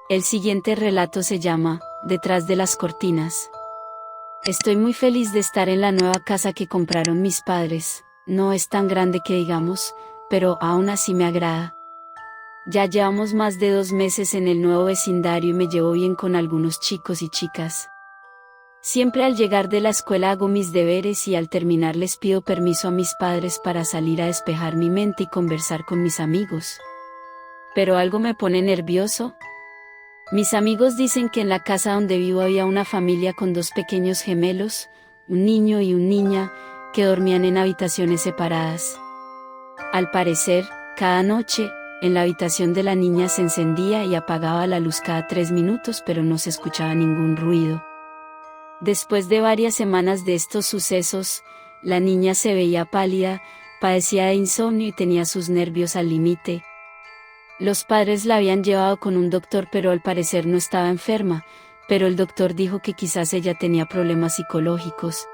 El siguiente relato se llama Detrás de las cortinas. Estoy muy feliz de estar en la nueva casa que compraron mis padres. No es tan grande que digamos, pero aún así me agrada. Ya llevamos más de 2 meses en el nuevo vecindario y me llevo bien con algunos chicos y chicas. Siempre al llegar de la escuela hago mis deberes y al terminar les pido permiso a mis padres para salir a despejar mi mente y conversar con mis amigos. Pero algo me pone nervioso. Mis amigos dicen que en la casa donde vivo había una familia con 2 pequeños gemelos, un niño y una niña, que dormían en habitaciones separadas. Al parecer, cada noche, en la habitación de la niña se encendía y apagaba la luz cada 3 minutos, pero no se escuchaba ningún ruido. Después de varias semanas de estos sucesos, la niña se veía pálida, padecía de insomnio y tenía sus nervios al límite. Los padres la habían llevado con un doctor, pero al parecer no estaba enferma, pero el doctor dijo que quizás ella tenía problemas psicológicos.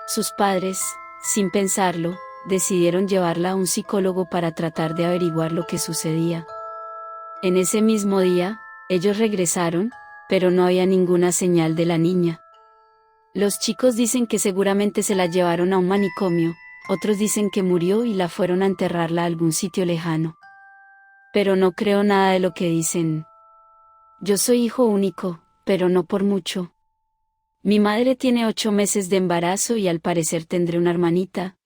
Sus padres, sin pensarlo, decidieron llevarla a un psicólogo para tratar de averiguar lo que sucedía. En ese mismo día, ellos regresaron, pero no había ninguna señal de la niña. Los chicos dicen que seguramente se la llevaron a un manicomio, otros dicen que murió y la fueron a enterrarla a algún sitio lejano. Pero no creo nada de lo que dicen. Yo soy hijo único, pero no por mucho. Mi madre tiene 8 meses de embarazo y al parecer tendré una hermanita.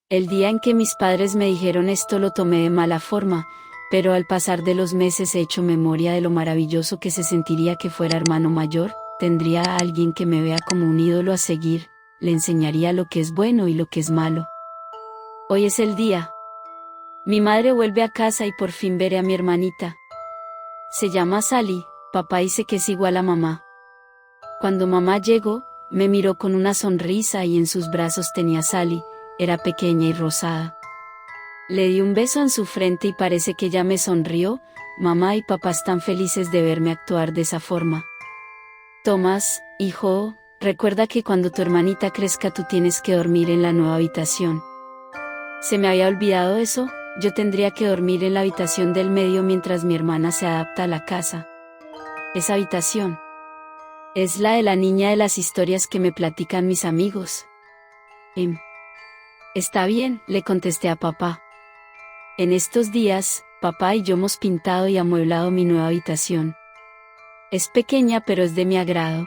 El día en que mis padres me dijeron esto lo tomé de mala forma, pero al pasar de los meses he hecho memoria de lo maravilloso que se sentiría que fuera hermano mayor, tendría a alguien que me vea como un ídolo a seguir, le enseñaría lo que es bueno y lo que es malo. Hoy es el día. Mi madre vuelve a casa y por fin veré a mi hermanita. Se llama Sally, papá dice que es igual a mamá. Cuando mamá llegó, me miró con una sonrisa y en sus brazos tenía a Sally, era pequeña y rosada. Le di un beso en su frente y parece que ella me sonrió. Mamá y papá están felices de verme actuar de esa forma. Tomás, hijo, recuerda que cuando tu hermanita crezca tú tienes que dormir en la nueva habitación. Se me había olvidado eso, yo tendría que dormir en la habitación del medio mientras mi hermana se adapta a la casa. Esa habitación es la de la niña de las historias que me platican mis amigos. Está bien, le contesté a papá. En estos días, papá y yo hemos pintado y amueblado mi nueva habitación. Es pequeña pero es de mi agrado.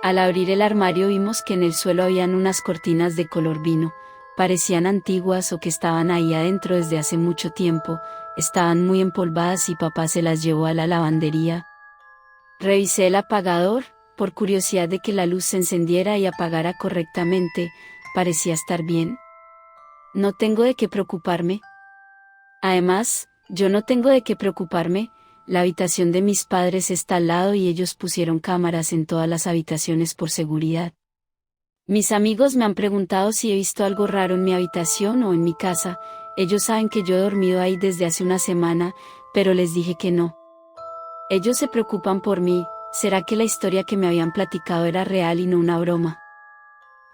Al abrir el armario vimos que en el suelo habían unas cortinas de color vino, parecían antiguas o que estaban ahí adentro desde hace mucho tiempo, estaban muy empolvadas y papá se las llevó a la lavandería. Revisé el apagador, por curiosidad de que la luz se encendiera y apagara correctamente, parecía estar bien. No tengo de qué preocuparme. Además, yo no tengo de qué preocuparme. La habitación de mis padres está al lado y ellos pusieron cámaras en todas las habitaciones por seguridad. Mis amigos me han preguntado si he visto algo raro en mi habitación o en mi casa. Ellos saben que yo he dormido ahí desde hace una semana, pero les dije que no. Ellos se preocupan por mí. ¿Será que la historia que me habían platicado era real y no una broma?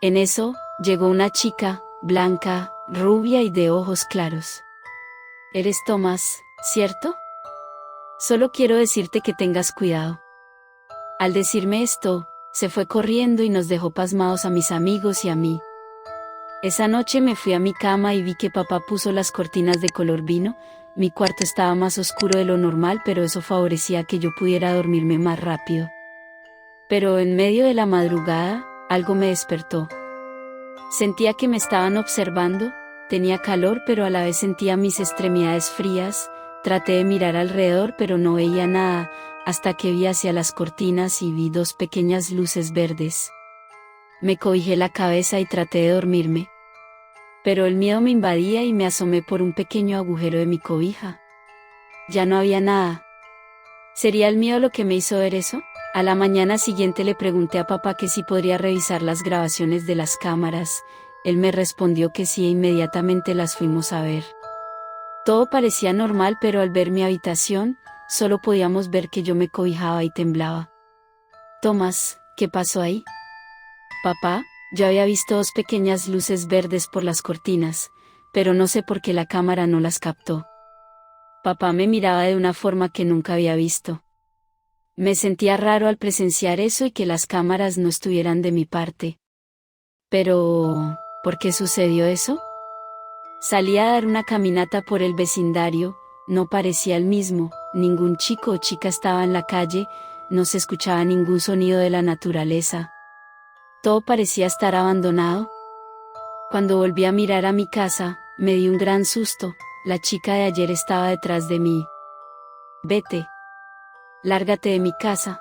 En eso, llegó una chica, blanca, rubia y de ojos claros. Eres Tomás, ¿cierto? Solo quiero decirte que tengas cuidado. Al decirme esto, se fue corriendo y nos dejó pasmados a mis amigos y a mí. Esa noche me fui a mi cama y vi que papá puso las cortinas de color vino. Mi cuarto estaba más oscuro de lo normal, pero eso favorecía que yo pudiera dormirme más rápido. Pero en medio de la madrugada, algo me despertó. Sentía que me estaban observando, tenía calor pero a la vez sentía mis extremidades frías. Traté de mirar alrededor pero no veía nada, hasta que vi hacia las cortinas y vi 2 pequeñas luces verdes. Me cobijé la cabeza y traté de dormirme. Pero el miedo me invadía y me asomé por un pequeño agujero de mi cobija. Ya no había nada. ¿Sería el miedo lo que me hizo ver eso? A la mañana siguiente le pregunté a papá que si podría revisar las grabaciones de las cámaras. Él me respondió que sí e inmediatamente las fuimos a ver. Todo parecía normal, pero al ver mi habitación, solo podíamos ver que yo me cobijaba y temblaba. Tomás, ¿qué pasó ahí? Papá, yo había visto 2 pequeñas luces verdes por las cortinas, pero no sé por qué la cámara no las captó. Papá me miraba de una forma que nunca había visto. Me sentía raro al presenciar eso y que las cámaras no estuvieran de mi parte. Pero, ¿por qué sucedió eso? Salí a dar una caminata por el vecindario, no parecía el mismo, ningún chico o chica estaba en la calle, no se escuchaba ningún sonido de la naturaleza. Todo parecía estar abandonado. Cuando volví a mirar a mi casa, me di un gran susto, la chica de ayer estaba detrás de mí. Vete. Lárgate de mi casa.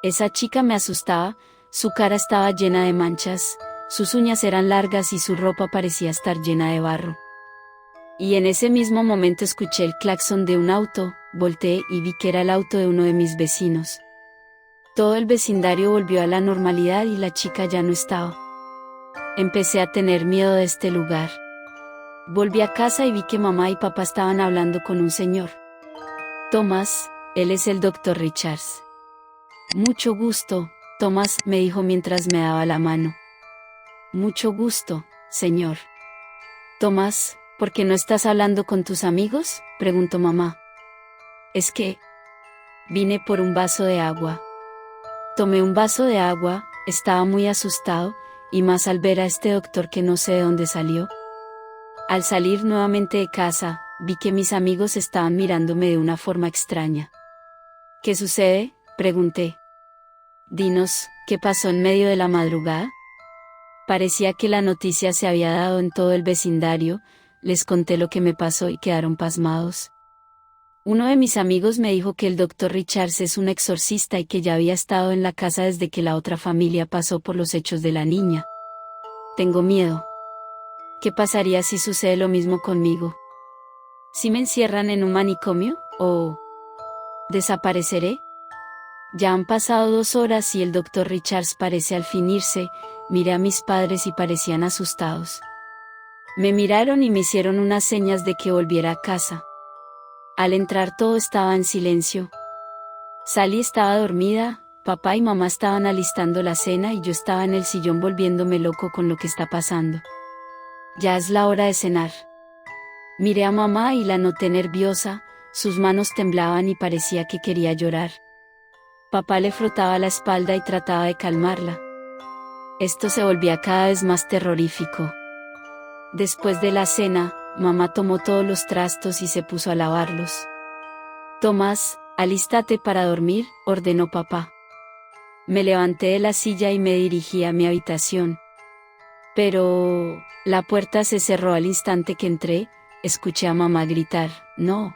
Esa chica me asustaba, su cara estaba llena de manchas, sus uñas eran largas y su ropa parecía estar llena de barro. Y en ese mismo momento escuché el claxon de un auto, volteé y vi que era el auto de uno de mis vecinos. Todo el vecindario volvió a la normalidad y la chica ya no estaba. Empecé a tener miedo de este lugar. Volví a casa y vi que mamá y papá estaban hablando con un señor. Tomás, él es el doctor Richards. Mucho gusto, Tomás, me dijo mientras me daba la mano. Mucho gusto, señor. Tomás, ¿por qué no estás hablando con tus amigos?, preguntó mamá. Es que vine por un vaso de agua. Tomé un vaso de agua, estaba muy asustado, y más al ver a este doctor que no sé de dónde salió. Al salir nuevamente de casa, vi que mis amigos estaban mirándome de una forma extraña. ¿Qué sucede?, pregunté. Dinos, ¿qué pasó en medio de la madrugada? Parecía que la noticia se había dado en todo el vecindario, les conté lo que me pasó y quedaron pasmados. Uno de mis amigos me dijo que el doctor Richards es un exorcista y que ya había estado en la casa desde que la otra familia pasó por los hechos de la niña. Tengo miedo. ¿Qué pasaría si sucede lo mismo conmigo? ¿Si me encierran en un manicomio, o desapareceré? Ya han pasado 2 horas y el doctor Richards parece al fin irse. Miré a mis padres y parecían asustados. Me miraron y me hicieron unas señas de que volviera a casa. Al entrar todo estaba en silencio. Sally estaba dormida, papá y mamá estaban alistando la cena y yo estaba en el sillón volviéndome loco con lo que está pasando. Ya es la hora de cenar. Miré a mamá y la noté nerviosa, sus manos temblaban y parecía que quería llorar. Papá le frotaba la espalda y trataba de calmarla. Esto se volvía cada vez más terrorífico. Después de la cena, mamá tomó todos los trastos y se puso a lavarlos. Tomás, alístate para dormir, ordenó papá. Me levanté de la silla y me dirigí a mi habitación. Pero la puerta se cerró al instante que entré, escuché a mamá gritar, «No.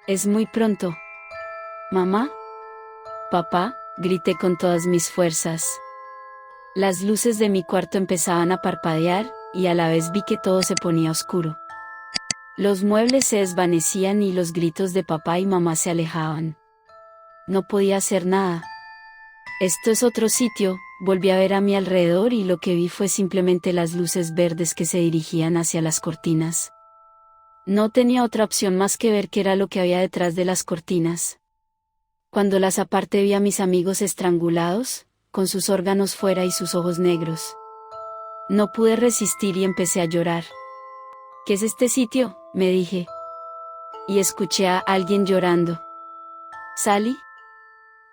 Es muy pronto». «¿Mamá?» «Papá», grité con todas mis fuerzas. Las luces de mi cuarto empezaban a parpadear, y a la vez vi que todo se ponía oscuro. Los muebles se desvanecían y los gritos de papá y mamá se alejaban. No podía hacer nada. Esto es otro sitio, volví a ver a mi alrededor y lo que vi fue simplemente las luces verdes que se dirigían hacia las cortinas. No tenía otra opción más que ver qué era lo que había detrás de las cortinas. Cuando las aparté vi a mis amigos estrangulados, con sus órganos fuera y sus ojos negros. No pude resistir y empecé a llorar. «¿Qué es este sitio?», me dije. Y escuché a alguien llorando. «¿Sally?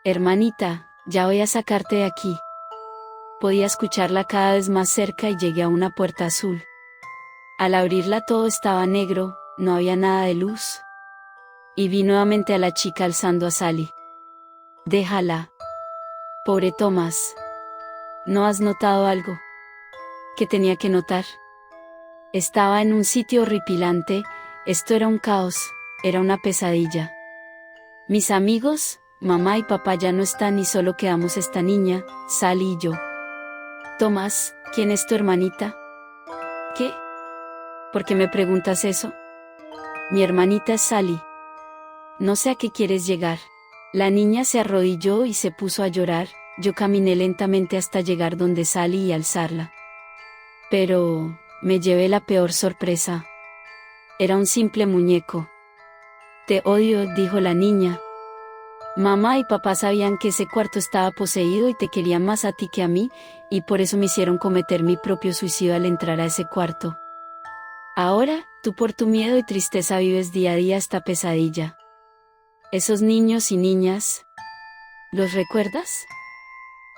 Hermanita, ya voy a sacarte de aquí». Podía escucharla cada vez más cerca y llegué a una puerta azul. Al abrirla todo estaba negro, no había nada de luz. Y vi nuevamente a la chica alzando a Sally. «Déjala. Pobre Tomás. ¿No has notado algo?». ¿Qué tenía que notar? Estaba en un sitio horripilante, esto era un caos, era una pesadilla. Mis amigos, mamá y papá ya no están y solo quedamos esta niña, Sally y yo. «Tomás, ¿quién es tu hermanita?». «¿Qué? ¿Por qué me preguntas eso?». «Mi hermanita es Sally». «No sé a qué quieres llegar». La niña se arrodilló y se puso a llorar, yo caminé lentamente hasta llegar donde Sally y alzarla. Pero me llevé la peor sorpresa. Era un simple muñeco. «Te odio», dijo la niña. «Mamá y papá sabían que ese cuarto estaba poseído y te querían más a ti que a mí, y por eso me hicieron cometer mi propio suicidio al entrar a ese cuarto. Ahora, Tú por tu miedo y tristeza vives día a día esta pesadilla. Esos niños y niñas, ¿los recuerdas?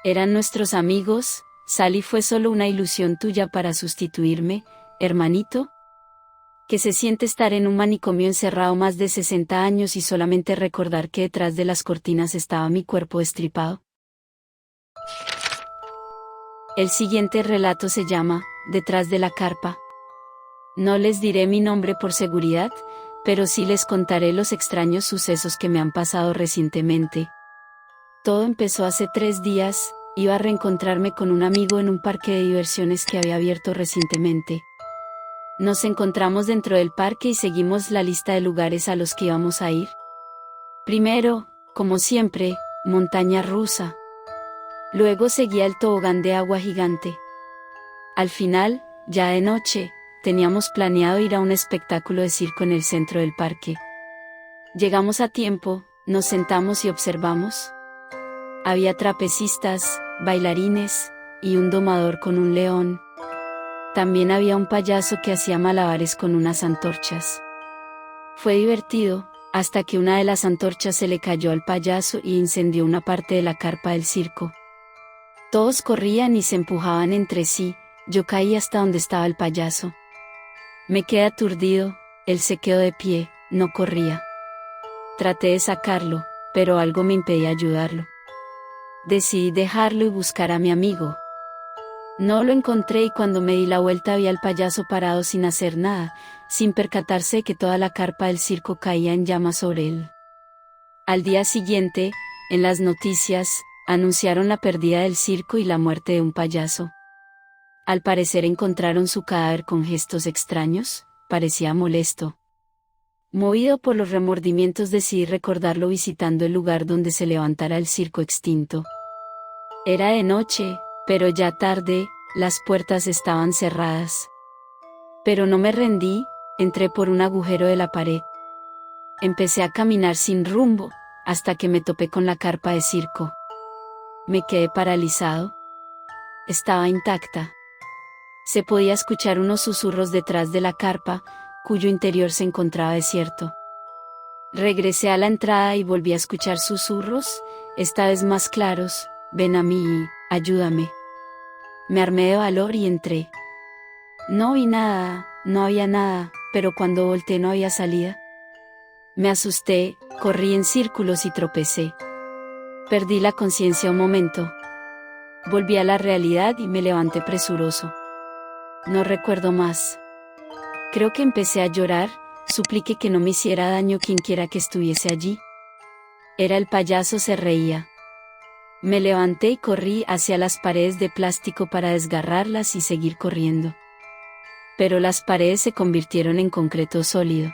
Eran nuestros amigos. Sally fue solo una ilusión tuya para sustituirme, hermanito. ¿Qué se siente estar en un manicomio encerrado más de 60 años y solamente recordar que detrás de las cortinas estaba mi cuerpo destripado? El siguiente relato se llama Detrás de la carpa. No les diré mi nombre por seguridad, pero sí les contaré los extraños sucesos que me han pasado recientemente. Todo empezó hace 3 días. Iba a reencontrarme con un amigo en un parque de diversiones que había abierto recientemente. Nos encontramos dentro del parque y seguimos la lista de lugares a los que íbamos a ir. Primero, como siempre, montaña rusa. Luego seguía el tobogán de agua gigante. Al final, ya de noche, teníamos planeado ir a un espectáculo de circo en el centro del parque. Llegamos a tiempo, nos sentamos y observamos. Había trapecistas, bailarines, y un domador con un león. También había un payaso que hacía malabares con unas antorchas. Fue divertido, hasta que una de las antorchas se le cayó al payaso y incendió una parte de la carpa del circo. Todos corrían y se empujaban entre sí. Yo caí hasta donde estaba el payaso. Me quedé aturdido, él se quedó de pie, no corría. Traté de sacarlo, pero algo me impedía ayudarlo. Decidí dejarlo y buscar a mi amigo. No lo encontré y cuando me di la vuelta vi al payaso parado sin hacer nada, sin percatarse de que toda la carpa del circo caía en llamas sobre él. Al día siguiente, en las noticias, anunciaron la pérdida del circo y la muerte de un payaso. Al parecer encontraron su cadáver con gestos extraños, parecía molesto. Movido por los remordimientos decidí recordarlo visitando el lugar donde se levantara el circo extinto. Era de noche, pero ya tarde, las puertas estaban cerradas. Pero no me rendí, entré por un agujero de la pared. Empecé a caminar sin rumbo, hasta que me topé con la carpa de circo. Me quedé paralizado. Estaba intacta. Se podía escuchar unos susurros detrás de la carpa, cuyo interior se encontraba desierto. Regresé a la entrada y volví a escuchar susurros, esta vez más claros: ven a mí, ayúdame. Me armé de valor y entré. No vi nada, no había nada, pero cuando volteé no había salida. Me asusté, corrí en círculos y tropecé. Perdí la conciencia un momento. Volví a la realidad y me levanté presuroso. No recuerdo más. Creo que empecé a llorar, supliqué que no me hiciera daño quienquiera que estuviese allí. Era el payaso, se reía. Me levanté y corrí hacia las paredes de plástico para desgarrarlas y seguir corriendo. Pero las paredes se convirtieron en concreto sólido.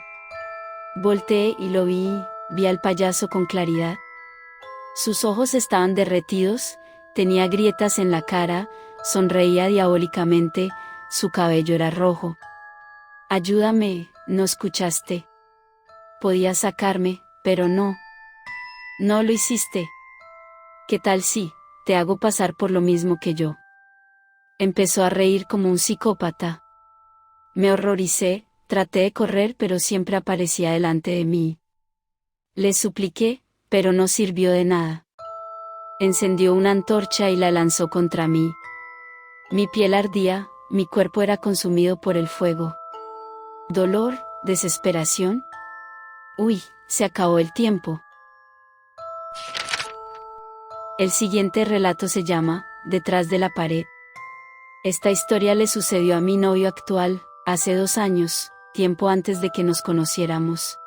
Volteé y lo vi al payaso con claridad. Sus ojos estaban derretidos, tenía grietas en la cara, sonreía diabólicamente, su cabello era rojo. Ayúdame, ¿no escuchaste? Podías sacarme, pero no. No lo hiciste. ¿Qué tal si te hago pasar por lo mismo que yo? Empezó a reír como un psicópata. Me horroricé, traté de correr pero siempre aparecía delante de mí. Le supliqué, pero no sirvió de nada. Encendió una antorcha y la lanzó contra mí. Mi piel ardía, mi cuerpo era consumido por el fuego. Dolor, desesperación. Uy, se acabó el tiempo. El siguiente relato se llama Detrás de la pared. Esta historia le sucedió a mi novio actual, hace 2 años, tiempo antes de que nos conociéramos.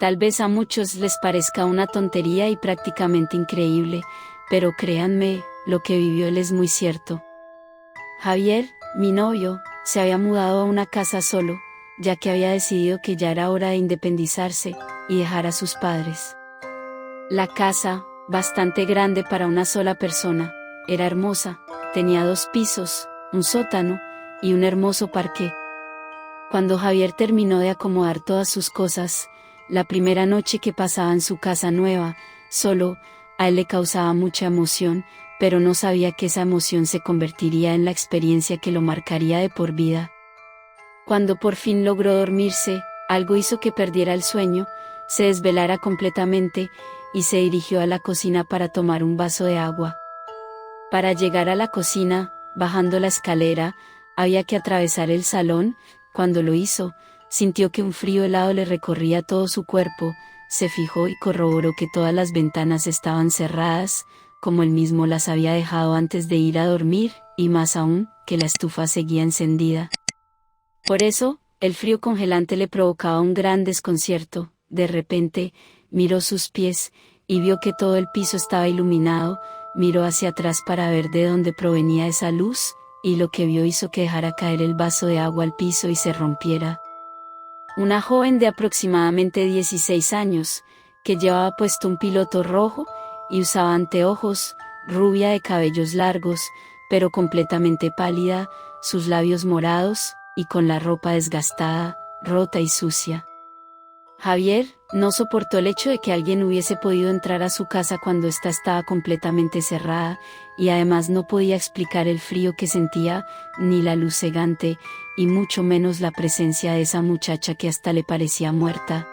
Tal vez a muchos les parezca una tontería y prácticamente increíble, pero créanme, lo que vivió él es muy cierto. Javier, mi novio, se había mudado a una casa solo, ya que había decidido que ya era hora de independizarse y dejar a sus padres. La casa, bastante grande para una sola persona, era hermosa, tenía 2 pisos, un sótano y un hermoso parqué. Cuando Javier terminó de acomodar todas sus cosas, la primera noche que pasaba en su casa nueva, solo, a él le causaba mucha emoción, pero no sabía que esa emoción se convertiría en la experiencia que lo marcaría de por vida. Cuando por fin logró dormirse, algo hizo que perdiera el sueño, se desvelara completamente, y se dirigió a la cocina para tomar un vaso de agua. Para llegar a la cocina, bajando la escalera, había que atravesar el salón. Cuando lo hizo, sintió que un frío helado le recorría todo su cuerpo, se fijó y corroboró que todas las ventanas estaban cerradas, como él mismo las había dejado antes de ir a dormir, y más aún, que la estufa seguía encendida. Por eso, el frío congelante le provocaba un gran desconcierto. De repente, miró sus pies, y vio que todo el piso estaba iluminado. Miró hacia atrás para ver de dónde provenía esa luz, y lo que vio hizo que dejara caer el vaso de agua al piso y se rompiera. Una joven de aproximadamente 16 años, que llevaba puesto un piloto rojo, y usaba anteojos, rubia de cabellos largos, pero completamente pálida, sus labios morados, y con la ropa desgastada, rota y sucia. Javier no soportó el hecho de que alguien hubiese podido entrar a su casa cuando ésta estaba completamente cerrada, y además no podía explicar el frío que sentía, ni la luz cegante, y mucho menos la presencia de esa muchacha que hasta le parecía muerta.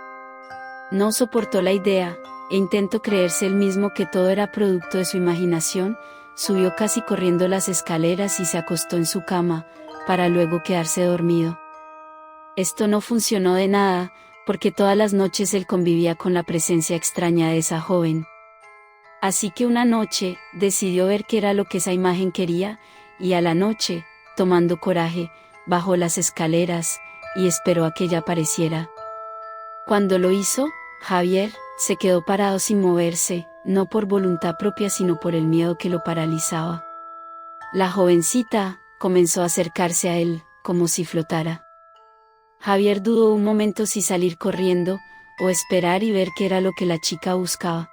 No soportó la idea, e intentó creerse él mismo que todo era producto de su imaginación. Subió casi corriendo las escaleras y se acostó en su cama, para luego quedarse dormido. Esto no funcionó de nada, porque todas las noches él convivía con la presencia extraña de esa joven. Así que una noche, decidió ver qué era lo que esa imagen quería, y a la noche, tomando coraje, bajó las escaleras, y esperó a que ella apareciera. Cuando lo hizo, Javier se quedó parado sin moverse, no por voluntad propia sino por el miedo que lo paralizaba. La jovencita comenzó a acercarse a él, como si flotara. Javier dudó un momento si salir corriendo, o esperar y ver qué era lo que la chica buscaba.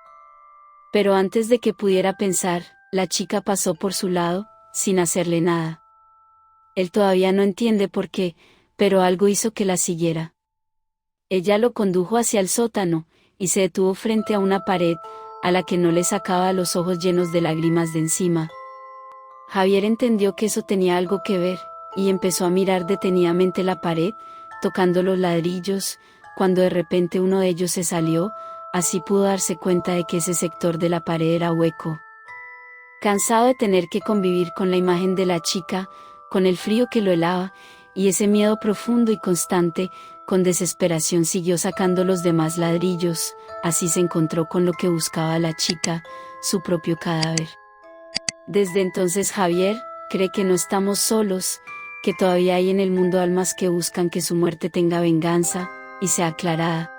Pero antes de que pudiera pensar, la chica pasó por su lado, sin hacerle nada. Él todavía no entiende por qué, pero algo hizo que la siguiera. Ella lo condujo hacia el sótano, y se detuvo frente a una pared, a la que no le sacaba los ojos llenos de lágrimas de encima. Javier entendió que eso tenía algo que ver, y empezó a mirar detenidamente la pared, tocando los ladrillos, cuando de repente uno de ellos se salió. Así pudo darse cuenta de que ese sector de la pared era hueco. Cansado de tener que convivir con la imagen de la chica, con el frío que lo helaba, y ese miedo profundo y constante, con desesperación siguió sacando los demás ladrillos. Así se encontró con lo que buscaba la chica, su propio cadáver. Desde entonces Javier cree que no estamos solos, que todavía hay en el mundo almas que buscan que su muerte tenga venganza, y sea aclarada.